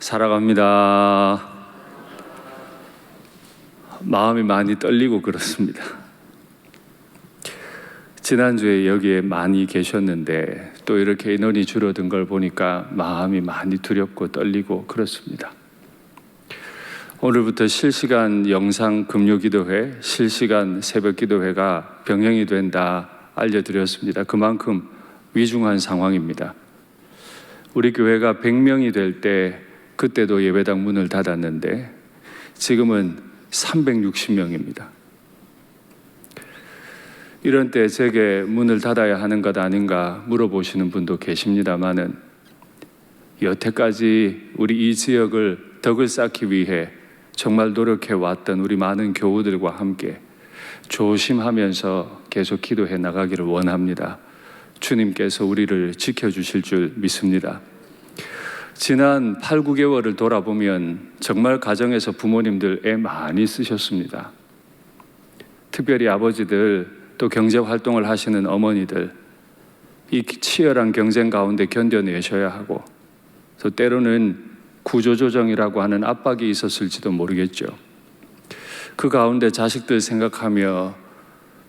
살아갑니다. 마음이 많이 떨리고 그렇습니다. 지난주에 여기에 많이 계셨는데 또 이렇게 인원이 줄어든 걸 보니까 마음이 많이 두렵고 떨리고 그렇습니다. 오늘부터 실시간 영상 금요기도회, 실시간 새벽기도회가 병행이 된다 알려드렸습니다. 그만큼 위중한 상황입니다. 우리 교회가 100명이 될 때 그때도 예배당 문을 닫았는데 지금은 360명입니다. 이런 때 제게 문을 닫아야 하는 것 아닌가 물어보시는 분도 계십니다마는 여태까지 우리 이 지역을 덕을 쌓기 위해 정말 노력해 왔던 우리 많은 교우들과 함께 조심하면서 계속 기도해 나가기를 원합니다. 주님께서 우리를 지켜주실 줄 믿습니다. 지난 8, 9개월을 돌아보면 정말 가정에서 부모님들 애 많이 쓰셨습니다. 특별히 아버지들, 또 경제활동을 하시는 어머니들, 이 치열한 경쟁 가운데 견뎌내셔야 하고 또 때로는 구조조정이라고 하는 압박이 있었을지도 모르겠죠. 그 가운데 자식들 생각하며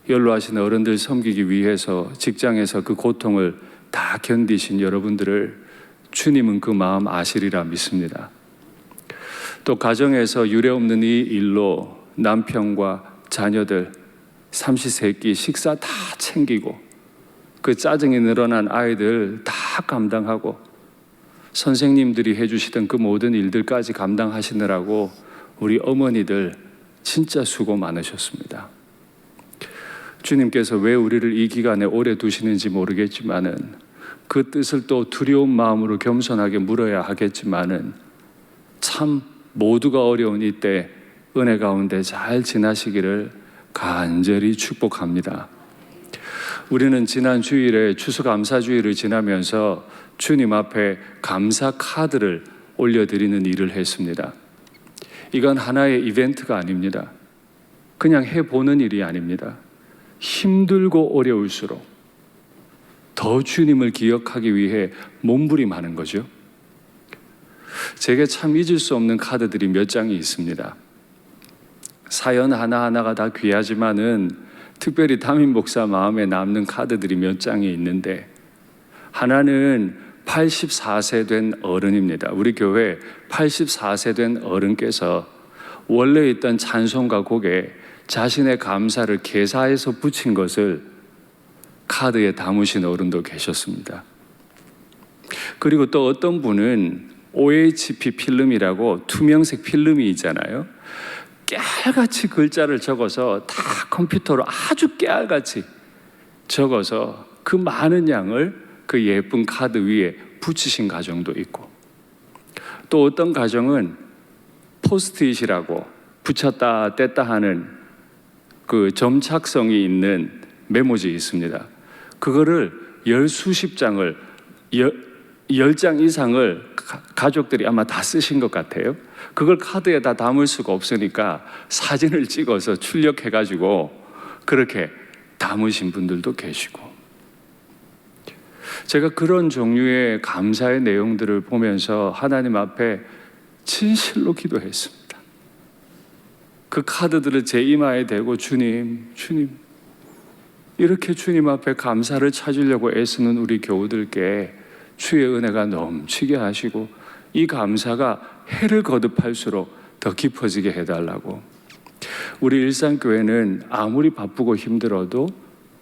연로하신 어른들 섬기기 위해서 직장에서 그 고통을 다 견디신 여러분들을 주님은 그 마음 아시리라 믿습니다. 또 가정에서 유례없는 이 일로 남편과 자녀들 삼시세끼 식사 다 챙기고 그 짜증이 늘어난 아이들 다 감당하고 선생님들이 해주시던 그 모든 일들까지 감당하시느라고 우리 어머니들 진짜 수고 많으셨습니다. 주님께서 왜 우리를 이 기간에 오래 두시는지 모르겠지만은 그 뜻을 또 두려운 마음으로 겸손하게 물어야 하겠지만은 참 모두가 어려운 이때 은혜 가운데 잘 지나시기를 간절히 축복합니다. 우리는 지난 주일에 추수감사주일을 지나면서 주님 앞에 감사 카드를 올려드리는 일을 했습니다. 이건 하나의 이벤트가 아닙니다. 그냥 해보는 일이 아닙니다. 힘들고 어려울수록 더 주님을 기억하기 위해 몸부림하는 거죠. 제게 참 잊을 수 없는 카드들이 몇 장이 있습니다. 사연 하나하나가 다 귀하지만은 특별히 담임 목사 마음에 남는 카드들이 몇 장이 있는데 하나는 84세 된 어른입니다. 우리 교회 84세 된 어른께서 원래 있던 찬송가 곡에 자신의 감사를 개사해서 붙인 것을 카드에 담으신 어른도 계셨습니다. 그리고 또 어떤 분은 OHP 필름이라고 투명색 필름이 있잖아요. 깨알같이 글자를 적어서 다 컴퓨터로 아주 깨알같이 적어서 그 많은 양을 그 예쁜 카드 위에 붙이신 가정도 있고 또 어떤 가정은 포스트잇이라고 붙였다 뗐다 하는 그 점착성이 있는 메모지 있습니다. 그거를 10수십 장을 10장 이상을 가족들이 아마 다 쓰신 것 같아요. 그걸 카드에 다 담을 수가 없으니까 사진을 찍어서 출력해가지고 그렇게 담으신 분들도 계시고 제가 그런 종류의 감사의 내용들을 보면서 하나님 앞에 진실로 기도했습니다. 그 카드들을 제 이마에 대고 주님 이렇게 주님 앞에 감사를 찾으려고 애쓰는 우리 교우들께 주의 은혜가 넘치게 하시고 이 감사가 해를 거듭할수록 더 깊어지게 해달라고. 우리 일산교회는 아무리 바쁘고 힘들어도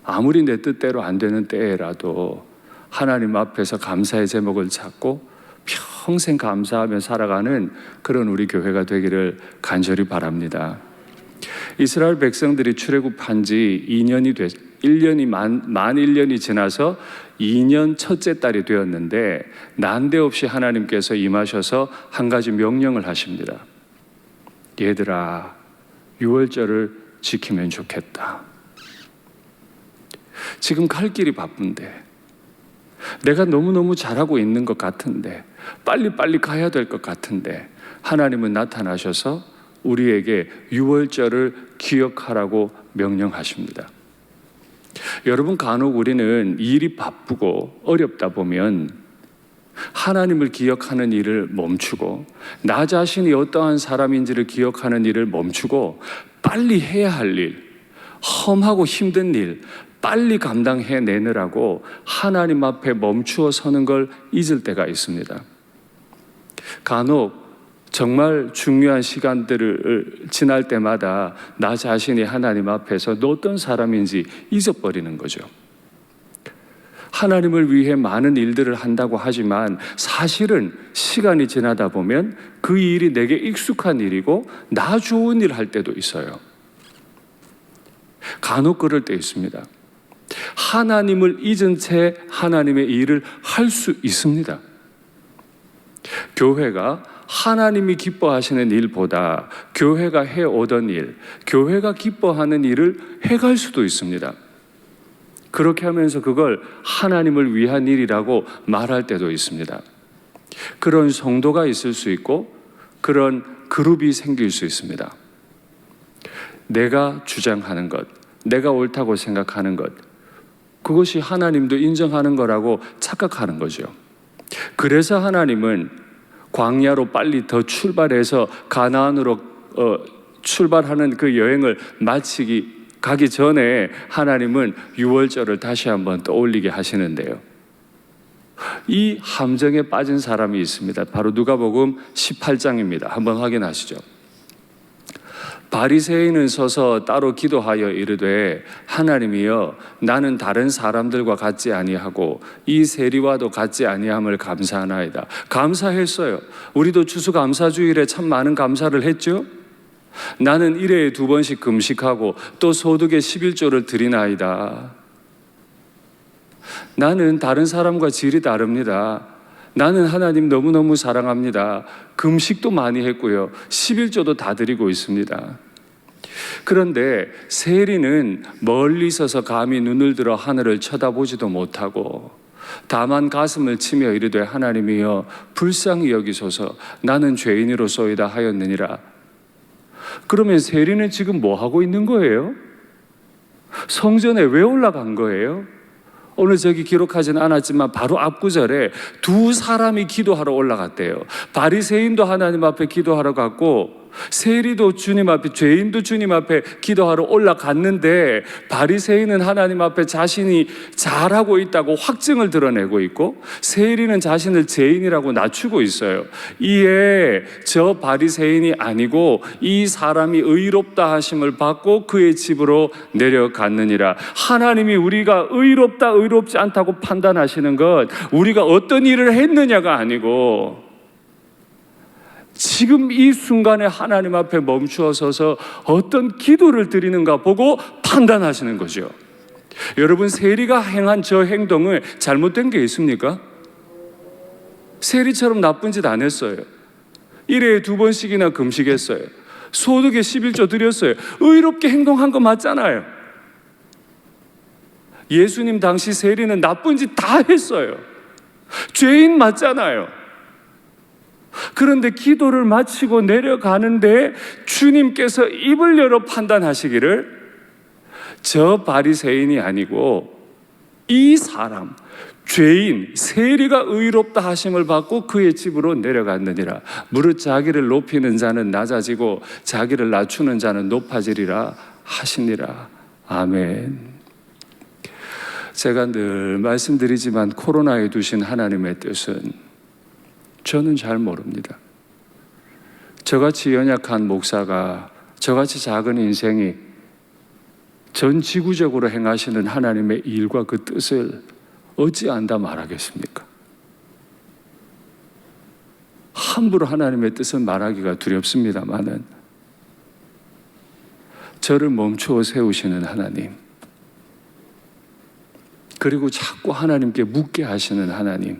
아무리 내 뜻대로 안 되는 때라도 하나님 앞에서 감사의 제목을 찾고 평생 감사하며 살아가는 그런 우리 교회가 되기를 간절히 바랍니다. 이스라엘 백성들이 출애굽한 지 1년이 만 1년이 지나서 2년 첫째 달이 되었는데 난데없이 하나님께서 임하셔서 한 가지 명령을 하십니다. 얘들아, 유월절을 지키면 좋겠다. 지금 갈 길이 바쁜데 내가 너무너무 잘하고 있는 것 같은데 빨리빨리 가야 될 것 같은데 하나님은 나타나셔서 우리에게 유월절을 기억하라고 명령하십니다. 여러분, 간혹 우리는 일이 바쁘고 어렵다 보면 하나님을 기억하는 일을 멈추고 나 자신이 어떠한 사람인지를 기억하는 일을 멈추고 빨리 해야 할 일, 험하고 힘든 일 빨리 감당해내느라고 하나님 앞에 멈추어 서는 걸 잊을 때가 있습니다. 간혹 정말 중요한 시간들을 지날 때마다 나 자신이 하나님 앞에서 너 어떤 사람인지 잊어버리는 거죠. 하나님을 위해 많은 일들을 한다고 하지만 사실은 시간이 지나다 보면 그 일이 내게 익숙한 일이고 나 좋은 일 할 때도 있어요. 간혹 그럴 때 있습니다. 하나님을 잊은 채 하나님의 일을 할 수 있습니다. 교회가 하나님이 기뻐하시는 일보다 교회가 해오던 일, 교회가 기뻐하는 일을 해갈 수도 있습니다. 그렇게 하면서 그걸 하나님을 위한 일이라고 말할 때도 있습니다. 그런 성도가 있을 수 있고 그런 그룹이 생길 수 있습니다. 내가 주장하는 것, 내가 옳다고 생각하는 것, 그것이 하나님도 인정하는 거라고 착각하는 거죠. 그래서 하나님은 광야로 빨리 더 출발해서 가나안으로 출발하는 그 여행을 가기 전에 하나님은 유월절을 다시 한번 떠올리게 하시는데요. 이 함정에 빠진 사람이 있습니다. 바로 누가복음 18장입니다. 한번 확인하시죠. 바리새인은 서서 따로 기도하여 이르되 하나님이여 나는 다른 사람들과 같지 아니하고 이 세리와도 같지 아니함을 감사하나이다. 감사했어요. 우리도 추수감사주일에 참 많은 감사를 했죠. 나는 1회에 2번씩 금식하고 또 소득의 11조를 드리나이다. 나는 다른 사람과 질이 다릅니다. 나는 하나님 너무너무 사랑합니다. 금식도 많이 했고요. 11조도 다 드리고 있습니다. 그런데 세리는 멀리 서서 감히 눈을 들어 하늘을 쳐다보지도 못하고 다만 가슴을 치며 이르되 하나님이여 불쌍히 여기소서 나는 죄인으로소이다 하였느니라. 그러면 세리는 지금 뭐 하고 있는 거예요? 성전에 왜 올라간 거예요? 오늘 저기 기록하지는 않았지만 바로 앞구절에 두 사람이 기도하러 올라갔대요. 바리새인도 하나님 앞에 기도하러 갔고 세리도 주님 앞에, 죄인도 주님 앞에 기도하러 올라갔는데 바리새인은 하나님 앞에 자신이 잘하고 있다고 확증을 드러내고 있고 세리는 자신을 죄인이라고 낮추고 있어요. 이에 저 바리새인이 아니고 이 사람이 의롭다 하심을 받고 그의 집으로 내려갔느니라. 하나님이 우리가 의롭다 의롭지 않다고 판단하시는 것 우리가 어떤 일을 했느냐가 아니고 지금 이 순간에 하나님 앞에 멈추어 서서 어떤 기도를 드리는가 보고 판단하시는 거죠. 여러분, 세리가 행한 저 행동은 잘못된 게 있습니까? 세리처럼 나쁜 짓 안 했어요. 1회에 2번씩이나 금식했어요. 소득의 11조 드렸어요. 의롭게 행동한 거 맞잖아요. 예수님 당시 세리는 나쁜 짓 다 했어요. 죄인 맞잖아요. 그런데 기도를 마치고 내려가는데 주님께서 입을 열어 판단하시기를 저 바리새인이 아니고 이 사람 죄인 세리가 의롭다 하심을 받고 그의 집으로 내려갔느니라. 무릇 자기를 높이는 자는 낮아지고 자기를 낮추는 자는 높아지리라 하시니라. 아멘. 제가 늘 말씀드리지만 코로나에 두신 하나님의 뜻은 저는 잘 모릅니다. 저같이 연약한 목사가, 저같이 작은 인생이 전 지구적으로 행하시는 하나님의 일과 그 뜻을 어찌 안다 말하겠습니까? 함부로 하나님의 뜻을 말하기가 두렵습니다마는 저를 멈추어 세우시는 하나님, 그리고 자꾸 하나님께 묻게 하시는 하나님,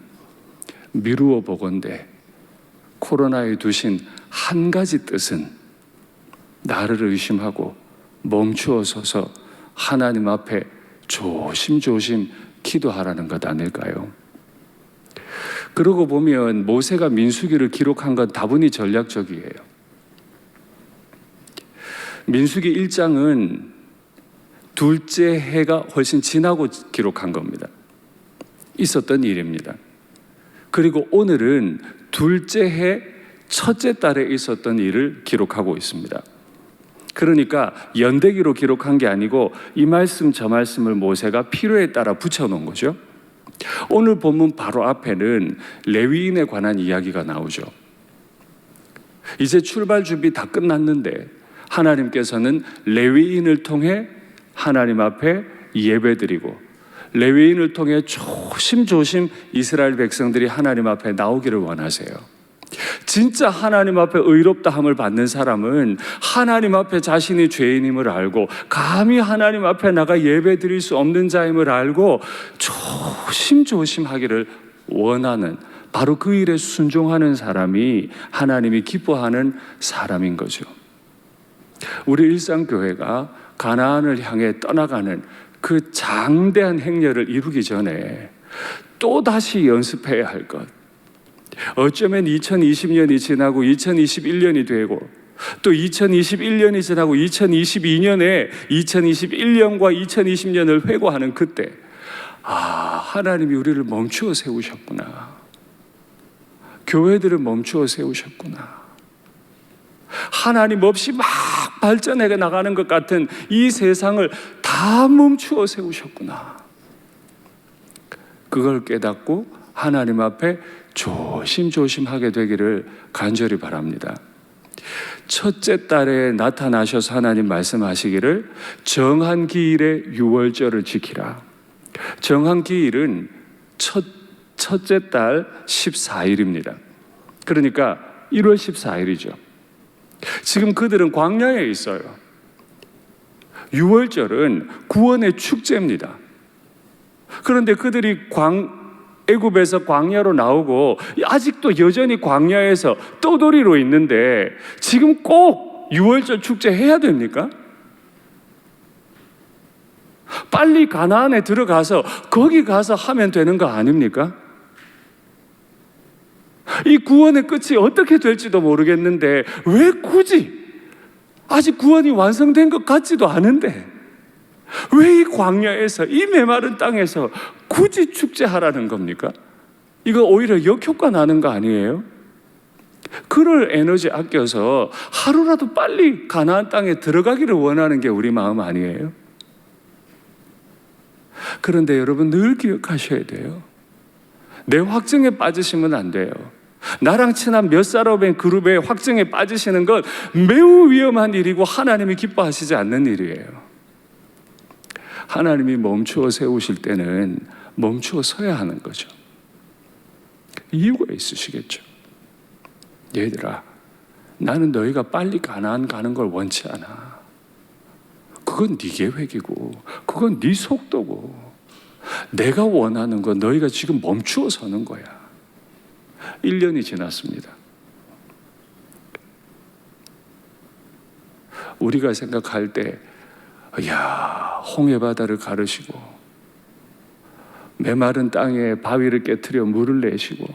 미루어 보건대 코로나에 두신 한 가지 뜻은 나를 의심하고 멈추어 서서 하나님 앞에 조심조심 기도하라는 것 아닐까요? 그러고 보면 모세가 민수기를 기록한 건 다분히 전략적이에요. 민수기 1장은 둘째 해가 훨씬 지나고 기록한 겁니다. 있었던 일입니다. 그리고 오늘은 둘째 해 첫째 달에 있었던 일을 기록하고 있습니다. 그러니까 연대기로 기록한 게 아니고 이 말씀 저 말씀을 모세가 필요에 따라 붙여놓은 거죠. 오늘 본문 바로 앞에는 레위인에 관한 이야기가 나오죠. 이제 출발 준비 다 끝났는데 하나님께서는 레위인을 통해 하나님 앞에 예배드리고 레위인을 통해 조심조심 이스라엘 백성들이 하나님 앞에 나오기를 원하세요. 진짜 하나님 앞에 의롭다함을 받는 사람은 하나님 앞에 자신이 죄인임을 알고 감히 하나님 앞에 나가 예배드릴 수 없는 자임을 알고 조심조심 하기를 원하는, 바로 그 일에 순종하는 사람이 하나님이 기뻐하는 사람인 거죠. 우리 일상교회가 가나안을 향해 떠나가는 그 장대한 행렬을 이루기 전에 또다시 연습해야 할 것, 어쩌면 2020년이 지나고 2021년이 되고 또 2021년이 지나고 2022년에 2021년과 2020년을 회고하는 그때, 하나님이 우리를 멈추어 세우셨구나. 교회들을 멈추어 세우셨구나. 하나님 없이 막 발전해 나가는 것 같은 이 세상을 다 멈추어 세우셨구나. 그걸 깨닫고 하나님 앞에 조심조심 하게 되기를 간절히 바랍니다. 첫째 달에 나타나셔서 하나님 말씀하시기를 정한 기일에 유월절을 지키라. 정한 기일은 첫째 달 14일입니다. 그러니까 1월 14일이죠. 지금 그들은 광야에 있어요. 유월절은 구원의 축제입니다. 그런데 그들이 애굽에서 광야로 나오고 아직도 여전히 광야에서 떠돌이로 있는데 지금 꼭 유월절 축제 해야 됩니까? 빨리 가나안에 들어가서 거기 가서 하면 되는 거 아닙니까? 이 구원의 끝이 어떻게 될지도 모르겠는데 왜 굳이, 아직 구원이 완성된 것 같지도 않은데 왜 이 광야에서, 이 메마른 땅에서 굳이 축제하라는 겁니까? 이거 오히려 역효과 나는 거 아니에요? 그럴 에너지 아껴서 하루라도 빨리 가나안 땅에 들어가기를 원하는 게 우리 마음 아니에요? 그런데 여러분 늘 기억하셔야 돼요. 내 확증에 빠지시면 안 돼요. 나랑 친한 몇 사람의 그룹에 확증에 빠지시는 건 매우 위험한 일이고 하나님이 기뻐하시지 않는 일이에요. 하나님이 멈추어 세우실 때는 멈추어 서야 하는 거죠. 이유가 있으시겠죠. 얘들아, 나는 너희가 빨리 가나안 가는 걸 원치 않아. 그건 네 계획이고 그건 네 속도고 내가 원하는 건 너희가 지금 멈추어 서는 거야. 1년이 지났습니다. 우리가 생각할 때 홍해바다를 가르시고 메마른 땅에 바위를 깨트려 물을 내시고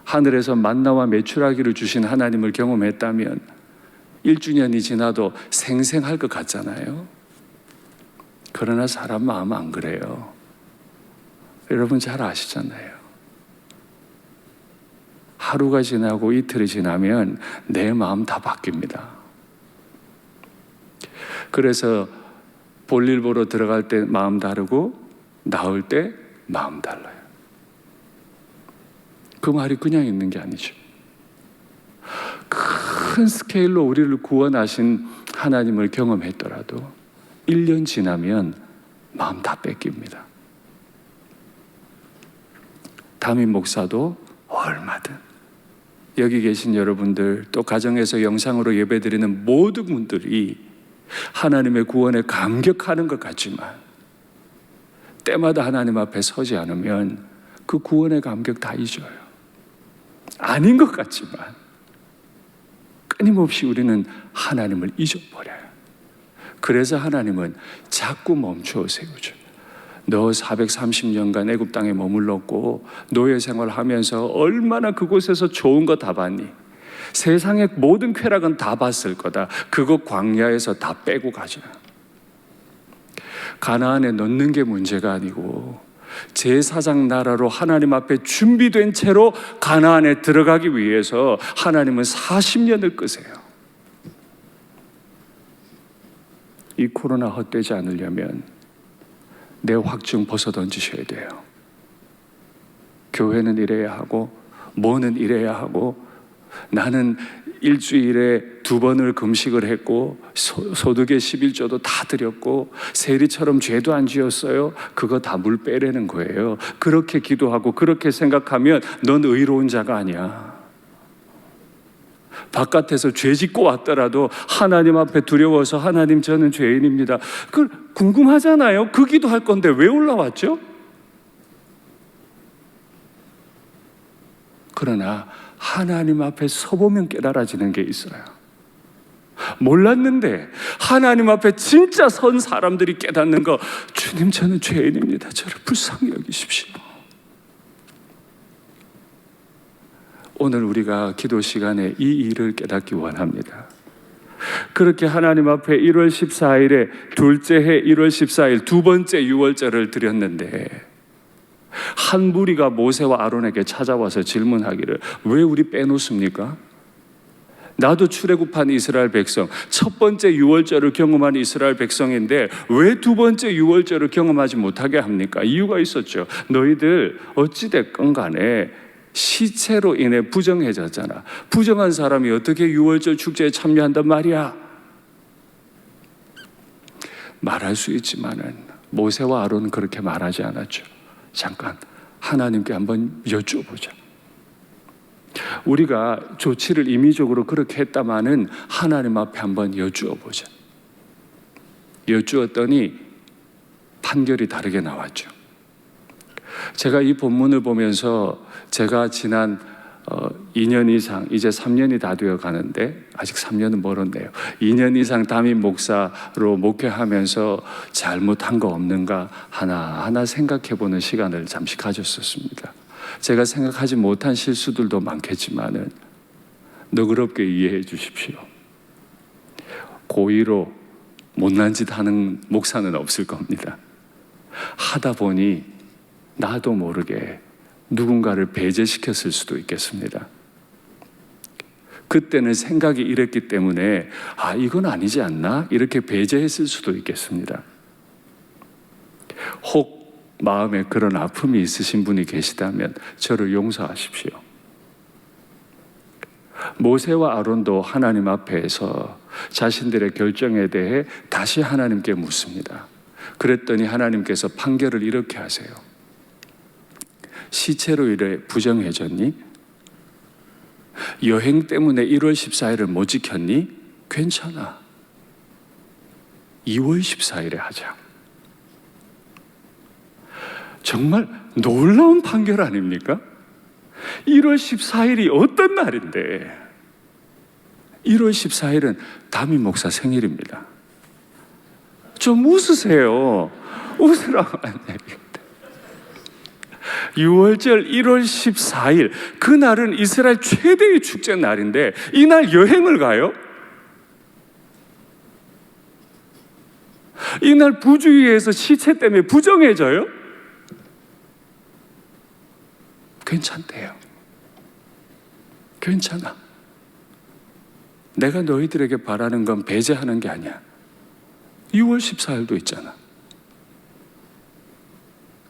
하늘에서 만나와 메추라기를 주신 하나님을 경험했다면 1주년이 지나도 생생할 것 같잖아요. 그러나 사람 마음은 안 그래요. 여러분 잘 아시잖아요. 하루가 지나고 이틀이 지나면 내 마음 다 바뀝니다. 그래서 볼일 보러 들어갈 때 마음 다르고 나올 때 마음 달라요. 그 말이 그냥 있는 게 아니죠. 큰 스케일로 우리를 구원하신 하나님을 경험했더라도 1년 지나면 마음 다 뺏깁니다. 담임 목사도 얼마든, 여기 계신 여러분들, 또 가정에서 영상으로 예배드리는 모든 분들이 하나님의 구원에 감격하는 것 같지만 때마다 하나님 앞에 서지 않으면 그 구원의 감격 다 잊어요. 아닌 것 같지만 끊임없이 우리는 하나님을 잊어버려요. 그래서 하나님은 자꾸 멈추어 세우죠. 너 430년간 애굽 땅에 머물렀고 노예 생활하면서 얼마나 그곳에서 좋은 거 다 봤니? 세상의 모든 쾌락은 다 봤을 거다. 그거 광야에서 다 빼고 가자. 가나안에 넣는 게 문제가 아니고 제사장 나라로 하나님 앞에 준비된 채로 가나안에 들어가기 위해서 하나님은 40년을 끄세요. 이 코로나 헛되지 않으려면 내 확증 벗어던지셔야 돼요. 교회는 이래야 하고 뭐는 이래야 하고 나는 일주일에 2번을 금식을 했고 소득의 11조도 다 드렸고 세리처럼 죄도 안 지었어요. 그거 다 물 빼라는 거예요. 그렇게 기도하고 그렇게 생각하면 넌 의로운 자가 아니야. 바깥에서 죄 짓고 왔더라도 하나님 앞에 두려워서 하나님 저는 죄인입니다. 그걸 궁금하잖아요. 그 기도할 건데 왜 올라왔죠? 그러나 하나님 앞에 서보면 깨달아지는 게 있어요. 몰랐는데 하나님 앞에 진짜 선 사람들이 깨닫는 거, 주님 저는 죄인입니다. 저를 불쌍히 여기십시오. 오늘 우리가 기도 시간에 이 일을 깨닫기 원합니다. 그렇게 하나님 앞에 1월 14일에 둘째 해 1월 14일 두 번째 유월절을 드렸는데 한 무리가 모세와 아론에게 찾아와서 질문하기를 왜 우리 빼놓습니까? 나도 출애굽한 이스라엘 백성, 첫 번째 유월절을 경험한 이스라엘 백성인데 왜 두 번째 유월절을 경험하지 못하게 합니까? 이유가 있었죠. 너희들 어찌됐건 간에 시체로 인해 부정해졌잖아. 부정한 사람이 어떻게 유월절 축제에 참여한단 말이야? 말할 수 있지만은 모세와 아론은 그렇게 말하지 않았죠. 잠깐 하나님께 한번 여쭈어보자. 우리가 조치를 임의적으로 그렇게 했다마는 하나님 앞에 한번 여쭈어보자. 여쭈었더니 판결이 다르게 나왔죠. 제가 이 본문을 보면서 제가 지난 2년 이상, 이제 3년이 다 되어 가는데 아직 3년은 멀었네요. 2년 이상 담임 목사로 목회하면서 잘못한 거 없는가 하나하나 생각해보는 시간을 잠시 가졌었습니다. 제가 생각하지 못한 실수들도 많겠지만은 너그럽게 이해해 주십시오. 고의로 못난 짓 하는 목사는 없을 겁니다. 하다 보니 나도 모르게 누군가를 배제시켰을 수도 있겠습니다. 그때는 생각이 이랬기 때문에 이건 아니지 않나? 이렇게 배제했을 수도 있겠습니다. 혹 마음에 그런 아픔이 있으신 분이 계시다면 저를 용서하십시오. 모세와 아론도 하나님 앞에서 자신들의 결정에 대해 다시 하나님께 묻습니다. 그랬더니 하나님께서 판결을 이렇게 하세요. 시체로 인해 부정해졌니? 여행 때문에 1월 14일을 못 지켰니? 괜찮아. 2월 14일에 하자. 정말 놀라운 판결 아닙니까? 1월 14일이 어떤 날인데 1월 14일은 담임 목사 생일입니다. 좀 웃으세요. 웃으라고 안 얘기합니다. 6월절 1월 14일 그날은 이스라엘 최대의 축제 날인데 이날 여행을 가요? 이날 부주의해서 시체 때문에 부정해져요? 괜찮대요. 괜찮아. 내가 너희들에게 바라는 건 배제하는 게 아니야. 6월 14일도 있잖아.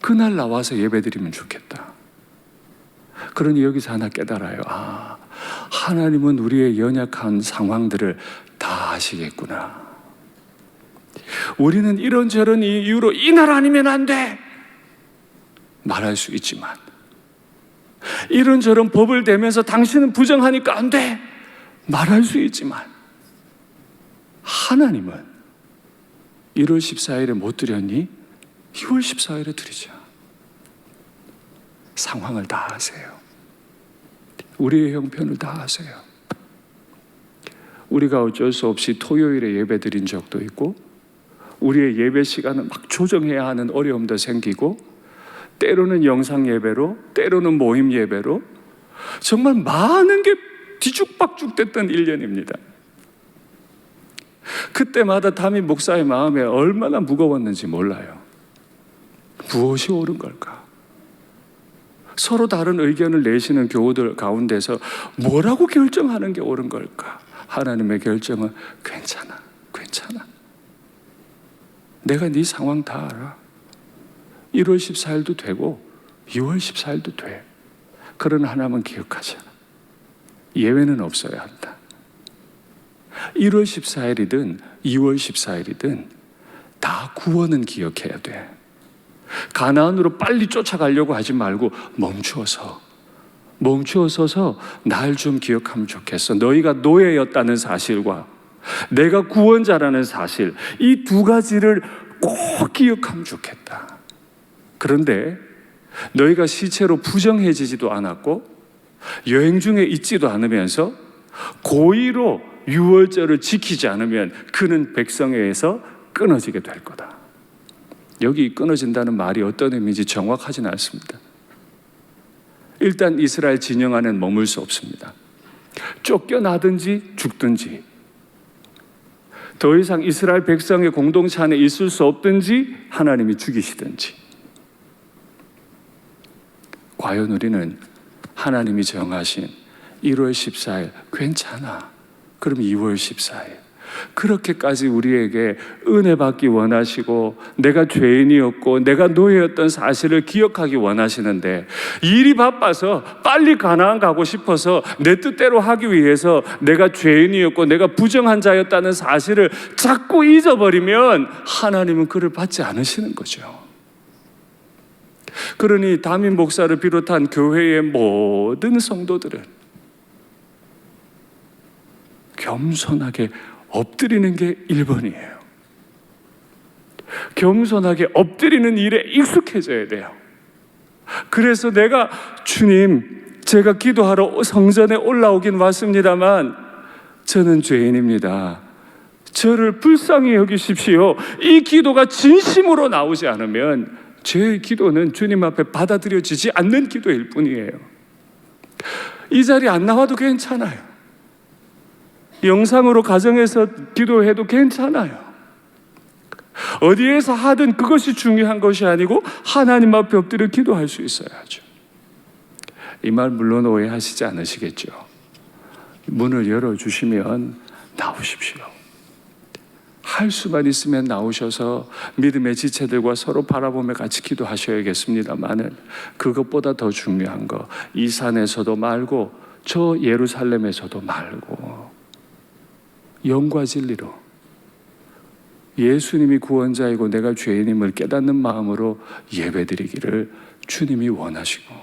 그날 나와서 예배드리면 좋겠다. 그러니 여기서 하나 깨달아요. 하나님은 우리의 연약한 상황들을 다 아시겠구나. 우리는 이런저런 이유로 이날 아니면 안 돼 말할 수 있지만 이런저런 법을 대면서 당신은 부정하니까 안 돼 말할 수 있지만 하나님은 1월 14일에 못 드렸니? 2월 14일에 드리자. 상황을 다 아세요. 우리의 형편을 다 아세요. 우리가 어쩔 수 없이 토요일에 예배 드린 적도 있고 우리의 예배 시간을 막 조정해야 하는 어려움도 생기고 때로는 영상 예배로 때로는 모임 예배로 정말 많은 게 뒤죽박죽 됐던 1년입니다. 그때마다 담임 목사의 마음에 얼마나 무거웠는지 몰라요. 무엇이 옳은 걸까? 서로 다른 의견을 내시는 교우들 가운데서 뭐라고 결정하는 게 옳은 걸까? 하나님의 결정은 괜찮아. 내가 네 상황 다 알아. 1월 14일도 되고 2월 14일도 돼. 그러나 하나만 기억하자. 예외는 없어야 한다. 1월 14일이든 2월 14일이든 다 구원은 기억해야 돼. 가나안으로 빨리 쫓아가려고 하지 말고 멈추어서서 날 좀 기억하면 좋겠어. 너희가 노예였다는 사실과 내가 구원자라는 사실, 이 두 가지를 꼭 기억하면 좋겠다. 그런데 너희가 시체로 부정해지지도 않았고 여행 중에 있지도 않으면서 고의로 유월절을 지키지 않으면 그는 백성에게서 끊어지게 될 거다. 여기 끊어진다는 말이 어떤 의미인지 정확하지는 않습니다. 일단 이스라엘 진영 안에는 머물 수 없습니다. 쫓겨나든지 죽든지, 더 이상 이스라엘 백성의 공동체 안에 있을 수 없든지 하나님이 죽이시든지. 과연 우리는 하나님이 정하신 1월 14일 괜찮아. 그럼 2월 14일 그렇게까지 우리에게 은혜 받기 원하시고 내가 죄인이었고 내가 노예였던 사실을 기억하기 원하시는데, 일이 바빠서 빨리 가나안 가고 싶어서 내 뜻대로 하기 위해서 내가 죄인이었고 내가 부정한 자였다는 사실을 자꾸 잊어버리면 하나님은 그를 받지 않으시는 거죠. 그러니 담임 목사를 비롯한 교회의 모든 성도들은 겸손하게 엎드리는 게 1번이에요. 겸손하게 엎드리는 일에 익숙해져야 돼요. 그래서 내가 주님, 제가 기도하러 성전에 올라오긴 왔습니다만 저는 죄인입니다. 저를 불쌍히 여기십시오. 이 기도가 진심으로 나오지 않으면 제 기도는 주님 앞에 받아들여지지 않는 기도일 뿐이에요. 이 자리에 안 나와도 괜찮아요. 영상으로 가정에서 기도해도 괜찮아요. 어디에서 하든 그것이 중요한 것이 아니고 하나님 앞에 엎드려 기도할 수 있어야죠. 이 말 물론 오해하시지 않으시겠죠? 문을 열어주시면 나오십시오. 할 수만 있으면 나오셔서 믿음의 지체들과 서로 바라보며 같이 기도하셔야겠습니다만은, 그것보다 더 중요한 거, 이 산에서도 말고 저 예루살렘에서도 말고 영과 진리로 예수님이 구원자이고 내가 죄인임을 깨닫는 마음으로 예배드리기를 주님이 원하시고,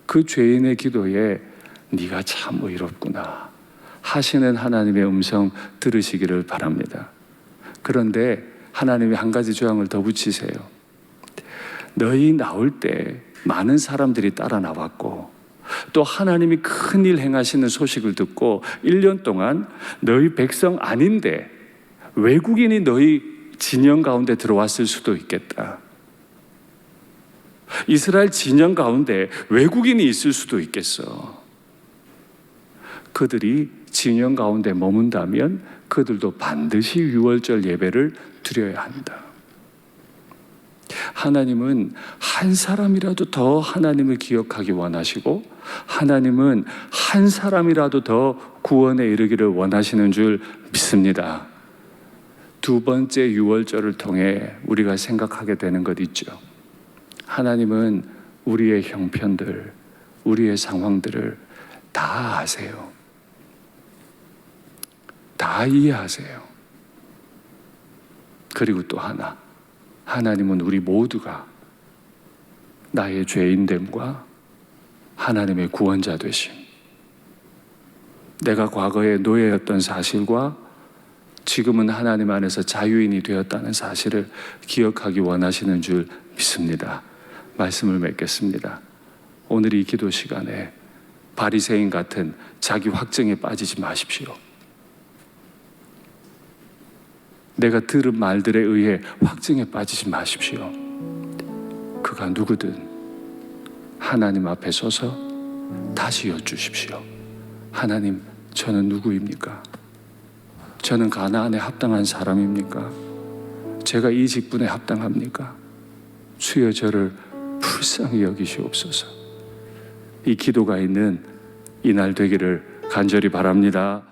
그 죄인의 기도에 네가 참 의롭구나 하시는 하나님의 음성 들으시기를 바랍니다. 그런데 하나님이 한 가지 조항을 더 붙이세요. 너희 나올 때 많은 사람들이 따라 나왔고 또 하나님이 큰일 행하시는 소식을 듣고 1년 동안 너희 백성 아닌데 외국인이 너희 진영 가운데 들어왔을 수도 있겠다. 이스라엘 진영 가운데 외국인이 있을 수도 있겠어. 그들이 진영 가운데 머문다면 그들도 반드시 유월절 예배를 드려야 한다. 하나님은 한 사람이라도 더 하나님을 기억하기 원하시고, 하나님은 한 사람이라도 더 구원에 이르기를 원하시는 줄 믿습니다. 두 번째 유월절을 통해 우리가 생각하게 되는 것 있죠. 하나님은 우리의 형편들, 우리의 상황들을 다 아세요. 다 이해하세요. 그리고 또 하나, 하나님은 우리 모두가 나의 죄인됨과 하나님의 구원자 되심, 내가 과거에 노예였던 사실과 지금은 하나님 안에서 자유인이 되었다는 사실을 기억하기 원하시는 줄 믿습니다. 말씀을 맺겠습니다. 오늘 이 기도 시간에 바리새인 같은 자기 확증에 빠지지 마십시오. 내가 들은 말들에 의해 확증에 빠지지 마십시오. 그가 누구든 하나님 앞에 서서 다시 여쭈십시오. 하나님, 저는 누구입니까? 저는 가나안에 합당한 사람입니까? 제가 이 직분에 합당합니까? 주여 저를 불쌍히 여기시옵소서. 이 기도가 있는 이날 되기를 간절히 바랍니다.